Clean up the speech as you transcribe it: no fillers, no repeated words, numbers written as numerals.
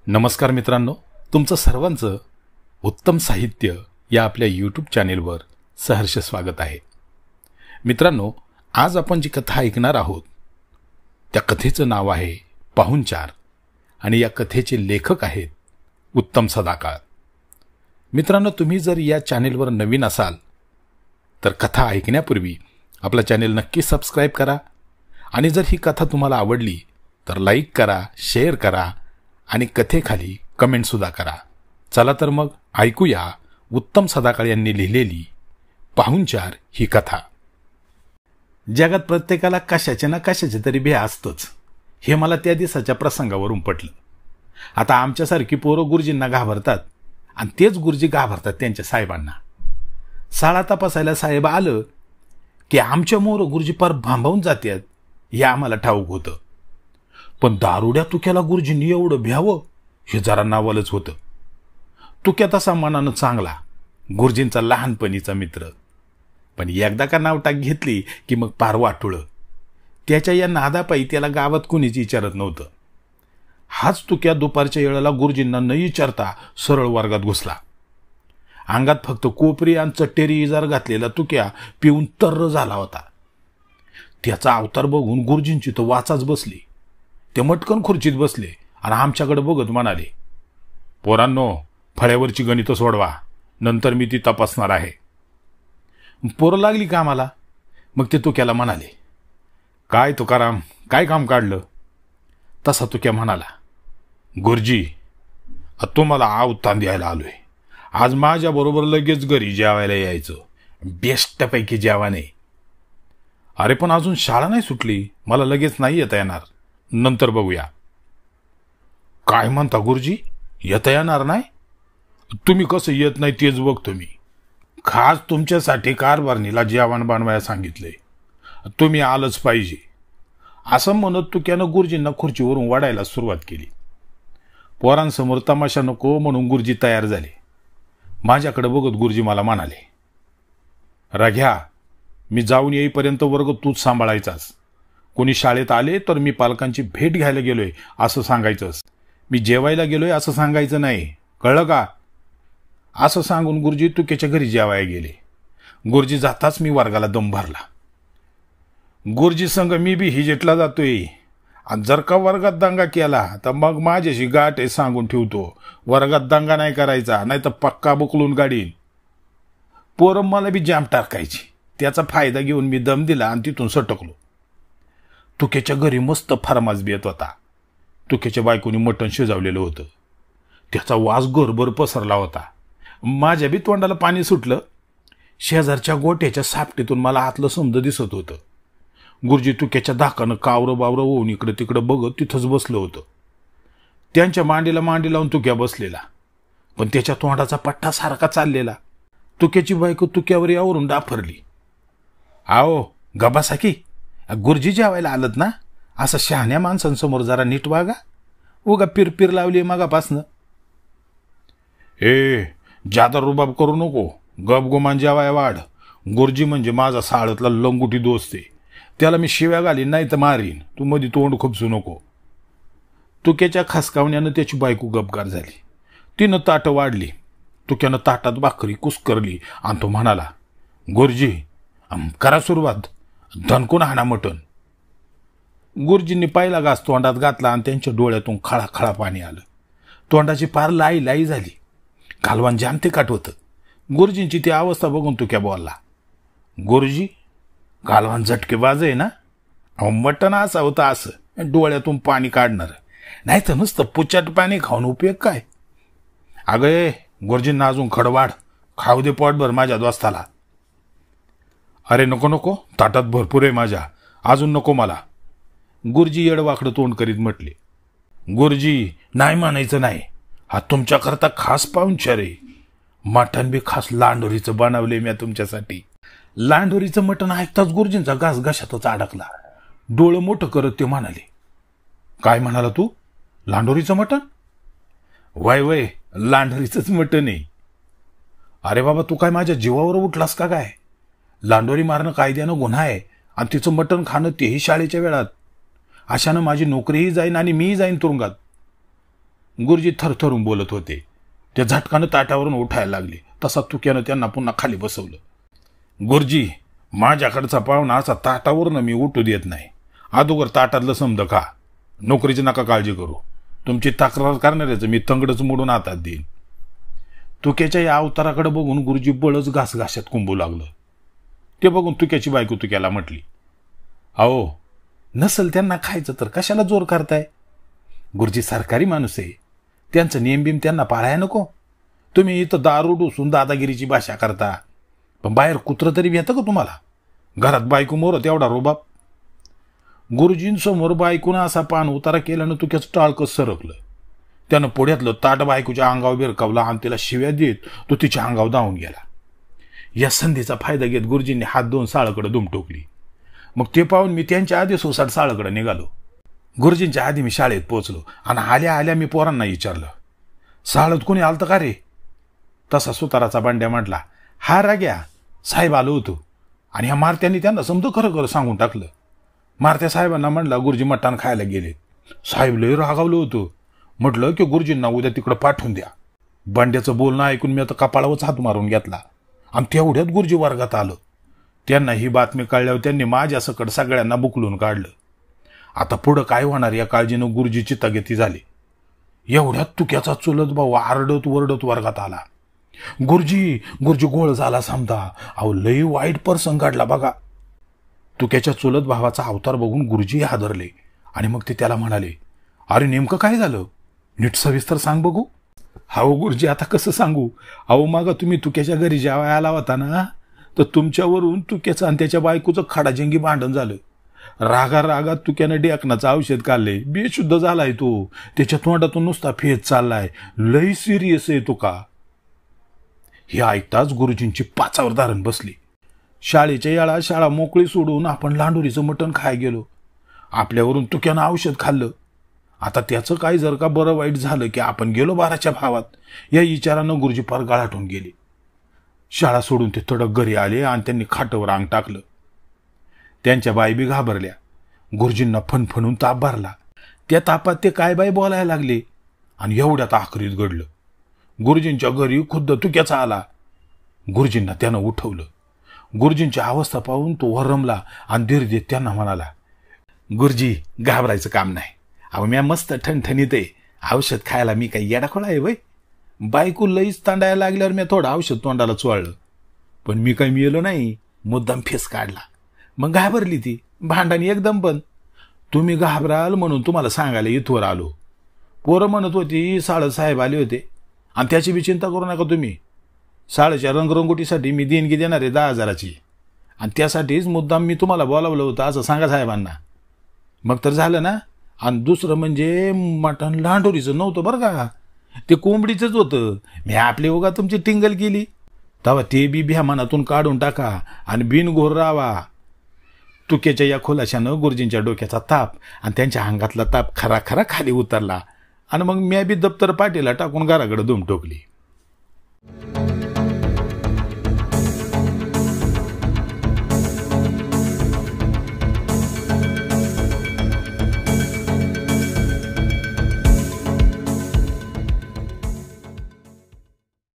नमस्कार मित्रांनो, तुमचं सर्वांचं उत्तम साहित्य या आपल्या यूट्यूब चॅनेलवर सहर्ष स्वागत आहे. मित्रांनो, आज आपण जी कथा ऐकणार आहोत त्या कथेचं नाव आहे पाहुणचार आणि या कथेचे लेखक आहेत उत्तम सदाकाळ. मित्रांनो, तुम्ही जर या चॅनेलवर नवीन असाल तर कथा ऐकण्यापूर्वी आपला चॅनेल नक्की सबस्क्राईब करा आणि जर ही कथा तुम्हाला आवडली तर लाईक करा, शेअर करा आणि कथेखाली कमेंटसुद्धा करा. चला तर मग ऐकूया उत्तम सदाकाळ यांनी लिहिलेली पाहुणचार ही कथा. जगात प्रत्येकाला कशाचे ना कशाचे तरी भ्या असतोच, हे मला त्या दिवसाच्या प्रसंगावरून पटलं. आता आमच्यासारखी पोरं गुरुजींना घाबरतात आणि तेच गुरुजी घाबरतात त्यांच्या साहेबांना. शाळा तपासायला साहेब आलं की आमच्या मोरं गुरुजी पार भांबावून जातात हे आम्हाला ठाऊक होतं. पण दारुड्या तुक्याला गुरुजींनी एवढं भ्यावं हे जरा नावालच होतं. तुक्या तसा मनानं चांगला, गुरुजींचा लहानपणीचा मित्र, पण एकदा का नावटाक घेतली की मग पार वाटुळं. त्याच्या या नादापायी त्याला गावात कुणीच विचारत नव्हतं. हाच तुक्या दुपारच्या वेळेला गुरुजींना न विचारता सरळ वर्गात घुसला. अंगात फक्त कोपरी आणि चट्टेरी इजार घातलेला तुक्या पिऊन तर्र झाला होता. त्याचा अवतार बघून गुरुजींची तर वाचाच बसली. ते मटकन खुर्चीत बसले आणि आमच्याकडे बघत म्हणाले, पोरांनो, फळ्यावरची गणितं सोडवा, नंतर मी ती तपासणार आहे. पोरं लागली कामाला. मग ते तुक्याला म्हणाले, काय तुकाराम, काय काम काढलं? तसा तुक्या म्हणाला, गुरुजी, तुम्हाला आवतान द्यायला आलोय. आज माझ्याबरोबर लगेच घरी जेवायला यायचं, बेस्टपैकी जेवण आहे. अरे पण अजून शाळा नाही सुटली, मला लगेच नाही येता येणार, नंतर बघूया. काय म्हणता गुरुजी, येता येणार नाही? तुम्ही कसं येत नाही तेच बघतो मी. खास तुमच्यासाठी कारभारणीला जेवण बनवायला सांगितलंय, तुम्ही आलंच पाहिजे. असं म्हणत तुक्यानं गुरुजींना खुर्चीवरून वाढायला सुरुवात केली. पोरांसमोर तमाशा नको म्हणून गुरुजी तयार झाले. माझ्याकडे बघत गुरुजी मला म्हणाले, राघ्या, मी जाऊन येईपर्यंत वर्ग तूच सांभाळायचास. कोणी शाळेत आले तर मी पालकांची भेट घ्यायला गेलोय असं सांगायचंस. मी जेवायला गेलोय असं सांगायचं नाही, कळलं का? असं सांगून गुरुजी तुक्याच्या घरी जेवायला गेले. गुरुजी जाताच मी वर्गाला दम भरला. गुरुजी संग मी बी हिजेटला जातोय, आणि जर का वर्गात दंगा केला तर मग माझ्याशी गाठ आहे सांगून ठेवतो. वर्गात दंगा नाही करायचा, नाही तर पक्का बुकलून गाडीन. पोरं मला बी जाम टाकायची. त्याचा फायदा घेऊन मी दम दिला आणि तिथून सटकलो. तुक्याच्या घरी मस्त फरमास बेत होता. तुक्याच्या बायकोनी मटण शिजवलेलं होतं. त्याचा वास घरभर पसरला होता. माझ्या बी तोंडाला पाणी सुटलं. शेजारच्या गोट्याच्या सापटीतून मला आतलं समज दिसत होतं. गुरुजी तुक्याच्या धाकानं कावरं बावरं होऊन इकडं तिकडं बघत तिथंच बसलं होतं. त्यांच्या मांडीला मांडी लावून तुक्या बसलेला, पण त्याच्या तोंडाचा पट्टा सारखा चाललेला. तुक्याची बायको तुक्यावर यावरून डाफरली, आओ गबासाकी, गुरुजी जेवायला आलत ना, असं शहाण्या माणसांसमोर जरा नीट वागा. उगा पिरपिर लावली मागापासनं. जादा रुबाब करू नको, गपगुमान जेवाय वाढ. गुरुजी म्हणजे माझा साळतला लंगुटी दोस्त आहे. त्याला मी शिव्या घालीन नाही तर मारीन. तू मध्ये तोंड खुपसू नको. तुक्याच्या खासकावण्यानं त्याची बायको गपगार झाली. तिनं ताटं वाढली. तुक्यानं ताटात भाकरी कुस्करली आणि तो म्हणाला, गुरुजी, करा सुरुवात, धनकून हाणा मटण. गुरुजींनी पहिला घास तोंडात घातला आणि त्यांच्या डोळ्यातून खळाखळा पाणी आलं. तोंडाची पार लाई लाई झाली. कालवान जाम तिखट होतं. गुरुजींची ती अवस्था बघून तुक्या बोलला, गुरुजी, कालवान झटकेबाज आहे ना. अहो, मटण असं होतं असं डोळ्यातून पाणी काढणार, नाही तर नुसतं पुचाट पाणी खाऊन उपयोग काय? अगं गुरुजींना अजून खडवाड, खाऊ दे पोटभर माझ्या दोस्ताला. अरे नको नको, ताटात भरपूर आहे माझ्या, अजून नको मला. गुरुजी येडवाकडं तोंड करीत म्हटले, गुरुजी, नाही म्हणायचं नाही, हा तुमच्याकरता खास पाहुणचार आहे. मटण बी खास लांडोरीचं बनवले मी तुमच्यासाठी. लांडोरीचं मटण ऐकताच गुरुजींचा घास घशातच अडकला. डोळं मोठं करत ते म्हणाले, काय म्हणाला तू? लांडोरीचं मटण? वय वय, लांडोरीचंच मटण आहे. अरे बाबा, तू काय माझ्या जीवावर उठलास का काय? लांडोरी मारणं कायद्यानं गुन्हा आहे आणि तिचं मटण खाणं तेही शाळेच्या वेळात. अशानं माझी नोकरीही जाईन आणि मीही जाईन तुरुंगात. गुरुजी थरथरून बोलत होते. त्या झटकानं ताटावरून उठायला लागले. तसा तुक्यानं त्यांना पुन्हा खाली बसवलं. गुरुजी, माझ्याकडचा पाहुणा असा ताटावरनं मी उठू देत नाही. अगोदर ताटातलं समज खा. नोकरीची नका काळजी करू. तुमची तक्रार करणाऱ्याचं मी तंगडच मोडून हातात देईन. तुक्याच्या या अवताराकडे बघून गुरुजी बळच घासघाशात कुंबू लागलं. ते बघून तुक्याची बायको तुक्याला म्हटली, अहो, नसल त्यांना खायचं तर कशाला जोर करताय? गुरुजी सरकारी माणूस आहे, त्यांचं नियमबिम त्यांना पाळायला नको. तुम्ही इथं दारू डोसून दादागिरीची भाषा करता, पण बाहेर कुत्रं तरी येतं का तुम्हाला? घरात बायको मोर तेवढा रोबाब. गुरुजींसमोर बायकोनं असा पान उतारा केल्यानं तुक्याचं टाळकं सरकलं. त्यानं पुढ्यातलं ताट बायकोच्या अंगावर बिरकावला आणि तिला शिव्या देत तो तिच्या अंगावर धावून गेला. या संधीचा फायदा घेत गुरुजींनी हात दोन साळकडे दुमटोकली. मग ते पाहून मी त्यांच्या आधी सोसाट साळकडे निघालो. गुरुजींच्या आधी मी शाळेत पोहोचलो आणि आल्या आल्या मी पोरांना विचारलं, साळत कोणी आलतं का रे? तसा सुताराचा बांड्या म्हटला, हा राग्या, साहेब आलो होतो आणि ह्या मारत्यांनी त्यांना समजू खरं खरं सांगून टाकलं. मारत्या साहेबांना म्हणला गुरुजी मटण खायला गेले. साहेब लय रागावलं होतं. म्हटलं की गुरुजींना उद्या तिकडं पाठवून द्या. बांड्याचं बोलणं ऐकून मी आता कपाळावरच हात मारून घेतला आणि तेवढ्यात गुरुजी वर्गात आलं. त्यांना ही बातमी कळल्यावर त्यांनी माझ्या सकट सगळ्यांना बुकलून काढलं. आता पुढं काय होणार या काळजीनं गुरुजी चित्तागती झाली. एवढ्यात तुक्याचा चुलत भाऊ आरडत वरडत वर्गात आला. गुरुजी, गुरुजी गोळ झाला समजा. अहो, लई वाईट प्रसंग घडला बघा. तुक्याच्या चुलत भावाचा अवतार बघून गुरुजी हादरले आणि मग ते त्याला म्हणाले, अरे नेमकं काय झालं? नीट सविस्तर सांग बघू. हो गुरुजी, आता कसं सांगू? अहो, मागं तुम्ही तुक्याच्या घरी जेव्हा आला होता ना, तर तुमच्यावरून तुक्याचं आणि त्याच्या बायकोचं खडाजंगी भांडण झालं. रागात तुक्यानं डेकनाचं औषध काढले. बेशुद्ध झालाय तो. त्याच्या तोंडातून नुसता फेज चाललाय. लई सिरियस आहे तो का. हे ऐकताच गुरुजींची पाचावर धारण बसली. शाळेच्या याळा शाळा मोकळी सोडून आपण लांडोरीचं मटण खाय गेलो. आपल्यावरून तुक्यानं औषध खाल्लं. आता त्याचं काय जर का बरं वाईट झालं की आपण गेलो बाराच्या भावात, या विचारानं गुरुजी पार गाळाटून गेले. शाळा सोडून ते तडक घरी आले आणि त्यांनी खाटावर अंग टाकलं. त्यांच्या बाई बी घाबरल्या. गुरुजींना फणफणून ताप भरला. त्या तापात ते काय बाई बोलायला लागले आणि एवढ्यात आखरीत घडलं. गुरुजींच्या घरी खुद्द तुक्याचा आला. गुरुजींना त्यानं उठवलं. गुरुजींची अवस्था पाहून तो वरमला आणि धीर देत त्यांना म्हणाला, गुरुजी, घाबरायचं काम नाही. अहो, मी मस्त ठणठणीत आहे. औषध खायला मी काही येडाखोळा आहे वय? बायको लईच तांडायला लागल्यावर मी थोडं औषध तोंडाला चोळलं, पण मी काही मिळलो नाही. मुद्दाम फेस काढला. मग घाबरली ती. भांडण एकदम बंद. तुम्ही घाबराल म्हणून तुम्हाला सांगायला इथवर आलो. पोरं म्हणत होती साळं साहेब आले होते आणि त्याची बी चिंता करू नका तुम्ही. साळेच्या रंगरंगोटीसाठी मी देणगी देणार आहे 10,000ची आणि त्यासाठीच मुद्दाम मी तुम्हाला बोलावलं होतं असं सांगा साहेबांना. मग तर झालं ना. आणि दुसरं म्हणजे मटण लांडोरीचं नव्हतं बरं का, ते कोंबडीचंच होतं. मी आपली उगा तुमची टिंगल केली. तेव्हा ते बी भ्या मनातून काढून टाका आणि बिनघोर राहावा. तुक्याच्या या खुलाशानं गुरुजींच्या डोक्याचा ताप आणि त्यांच्या अंगातला ताप खरा खरा खाली उतरला आणि मग मी बी दप्तर पाठीला टाकून घराकडे दुमटोकली.